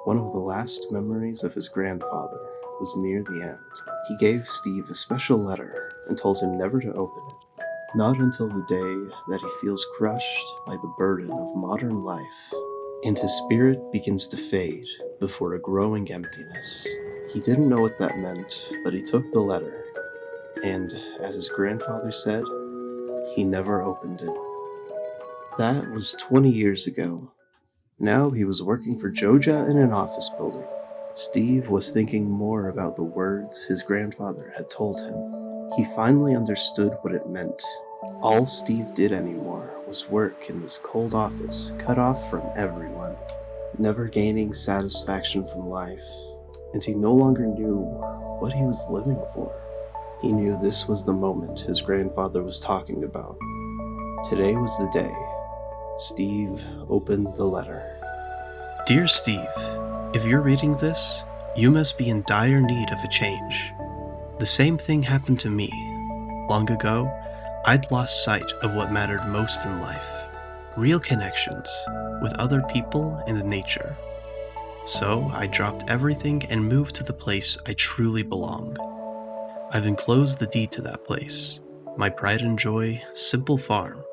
One of the last memories of his grandfather was near the end. He gave Steve a special letter and told him never to open it, not until the day that he feels crushed by the burden of modern life, and his spirit begins to fade before a growing emptiness. He didn't know what that meant, but he took the letter, and, as his grandfather said, he never opened it. That was 20 years ago. Now he was working for Joja in an office building. Steve was thinking more about the words his grandfather had told him. He finally understood what it meant. All Steve did anymore was work in this cold office, cut off from everyone, never gaining satisfaction from life, and he no longer knew what he was living for. He knew this was the moment his grandfather was talking about. Today was the day. Steve opened the letter. Dear Steve, if you're reading this, you must be in dire need of a change. The same thing happened to me. Long ago, I'd lost sight of what mattered most in life, real connections with other people and nature. So I dropped everything and moved to the place I truly belong. I've enclosed the deed to that place, my pride and joy, simple farm.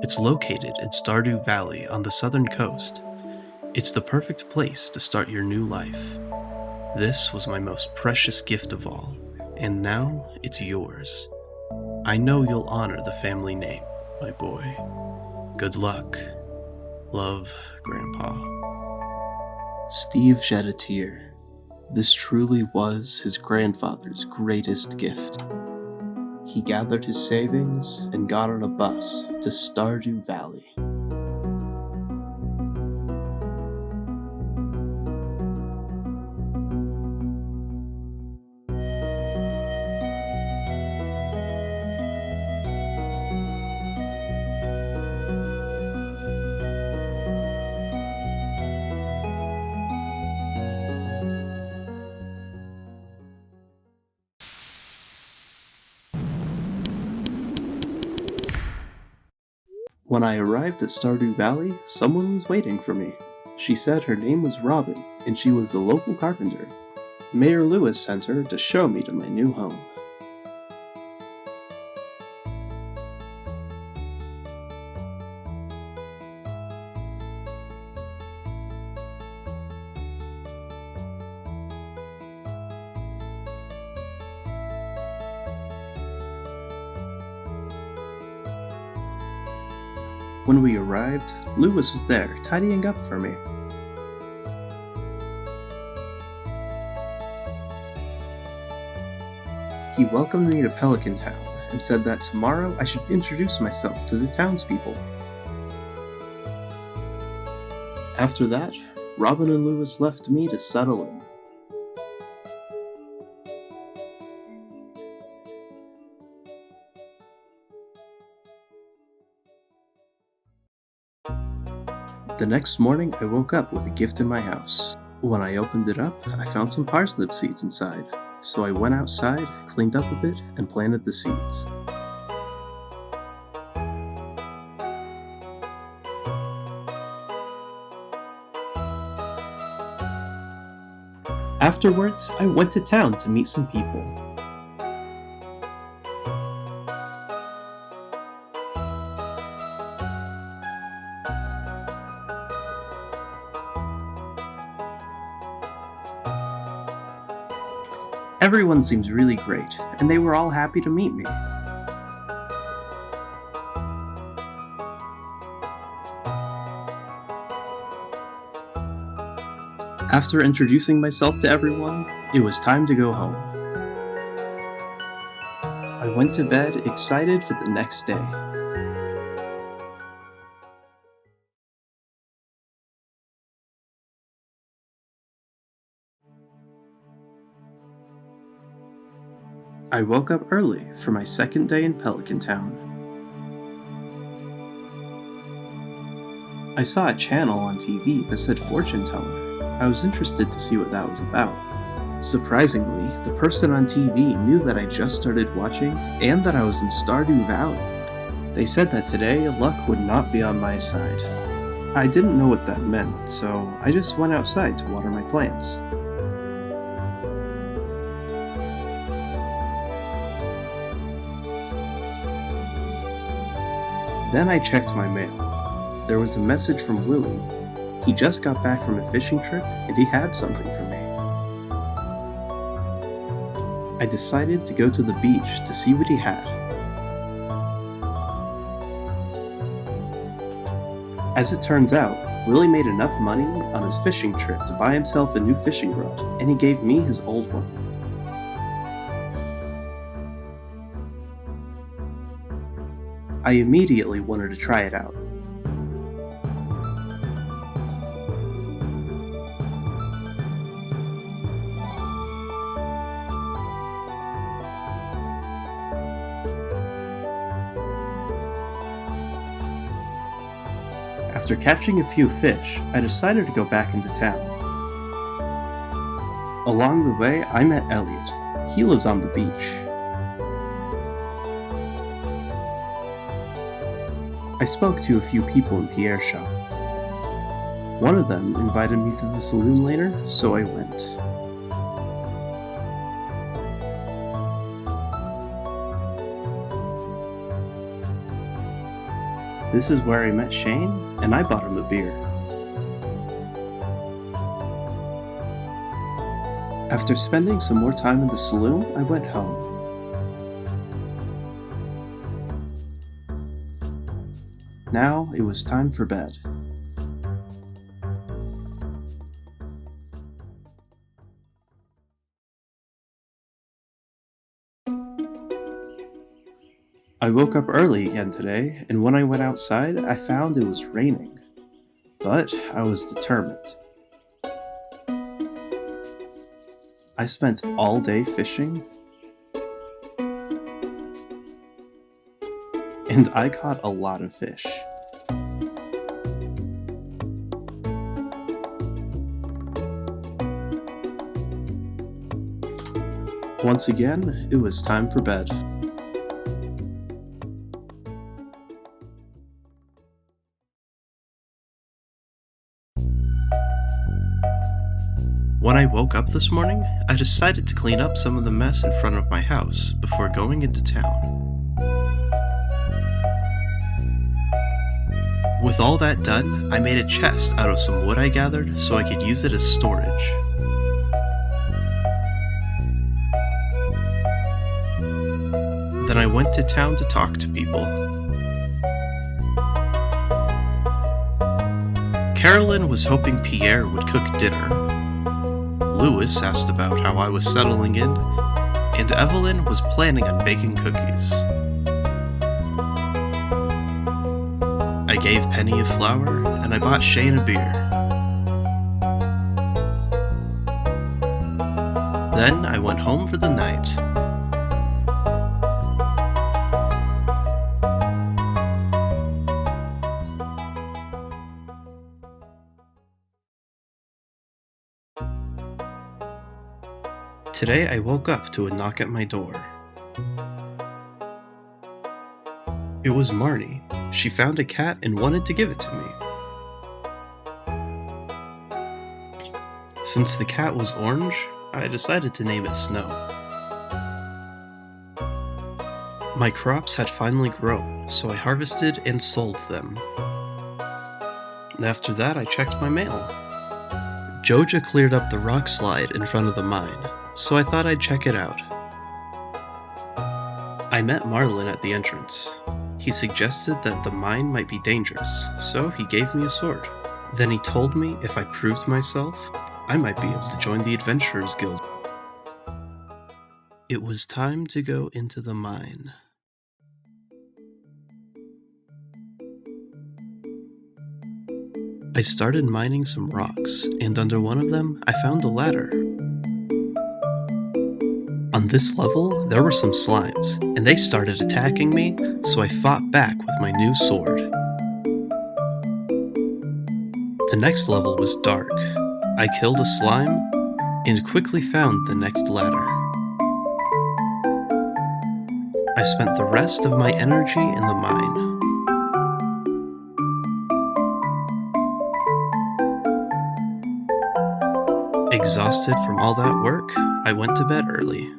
It's located in Stardew Valley on the southern coast. It's the perfect place to start your new life. This was my most precious gift of all, and now it's yours. I know you'll honor the family name, my boy. Good luck. Love, Grandpa. Steve shed a tear. This truly was his grandfather's greatest gift. He gathered his savings and got on a bus to Stardew Valley. When I arrived at Stardew Valley, someone was waiting for me. She said her name was Robin, and she was the local carpenter. Mayor Lewis sent her to show me to my new home. When we arrived, Lewis was there, tidying up for me. He welcomed me to Pelican Town and said that tomorrow I should introduce myself to the townspeople. After that, Robin and Lewis left me to settle in. The next morning, I woke up with a gift in my house. When I opened it up, I found some parsnip seeds inside, so I went outside, cleaned up a bit, and planted the seeds. Afterwards, I went to town to meet some people. Everyone seems really great, and they were all happy to meet me. After introducing myself to everyone, it was time to go home. I went to bed excited for the next day. I woke up early for my second day in Pelican Town. I saw a channel on TV that said fortune teller. I was interested to see what that was about. Surprisingly, the person on TV knew that I just started watching and that I was in Stardew Valley. They said that today luck would not be on my side. I didn't know what that meant, so I just went outside to water my plants. Then I checked my mail. There was a message from Willie. He just got back from a fishing trip and he had something for me. I decided to go to the beach to see what he had. As it turns out, Willie made enough money on his fishing trip to buy himself a new fishing rod, and he gave me his old one. I immediately wanted to try it out. After catching a few fish, I decided to go back into town. Along the way, I met Elliot. He lives on the beach. I spoke to a few people in Pierre's shop. One of them invited me to the saloon later, so I went. This is where I met Shane, and I bought him a beer. After spending some more time in the saloon, I went home. Now it was time for bed. I woke up early again today, and when I went outside, I found it was raining. But I was determined. I spent all day fishing, and I caught a lot of fish. Once again, it was time for bed. When I woke up this morning, I decided to clean up some of the mess in front of my house before going into town. With all that done, I made a chest out of some wood I gathered so I could use it as storage. Then I went to town to talk to people. Carolyn was hoping Pierre would cook dinner. Louis asked about how I was settling in, and Evelyn was planning on baking cookies. I gave Penny a flower, and I bought Shane a beer. Then I went home for the night. Today I woke up to a knock at my door. It was Marnie. She found a cat and wanted to give it to me. Since the cat was orange, I decided to name it Snow. My crops had finally grown, so I harvested and sold them. After that, I checked my mail. Joja cleared up the rock slide in front of the mine, so I thought I'd check it out. I met Marlin at the entrance. He suggested that the mine might be dangerous, so he gave me a sword. Then he told me if I proved myself, I might be able to join the Adventurers Guild. It was time to go into the mine. I started mining some rocks, and under one of them, I found a ladder. On this level, there were some slimes, and they started attacking me, so I fought back with my new sword. The next level was dark. I killed a slime, and quickly found the next ladder. I spent the rest of my energy in the mine. Exhausted from all that work, I went to bed early.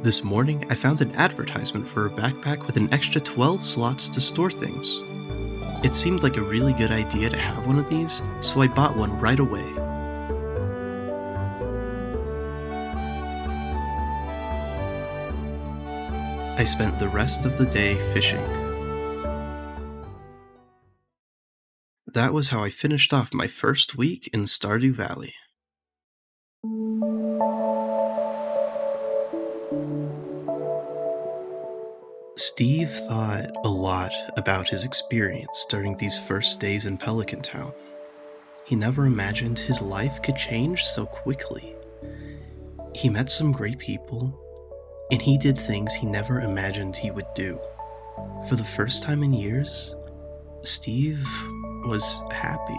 This morning, I found an advertisement for a backpack with an extra 12 slots to store things. It seemed like a really good idea to have one of these, so I bought one right away. I spent the rest of the day fishing. That was how I finished off my first week in Stardew Valley. Steve thought a lot about his experience during these first days in Pelican Town. He never imagined his life could change so quickly. He met some great people, and he did things he never imagined he would do. For the first time in years, Steve was happy.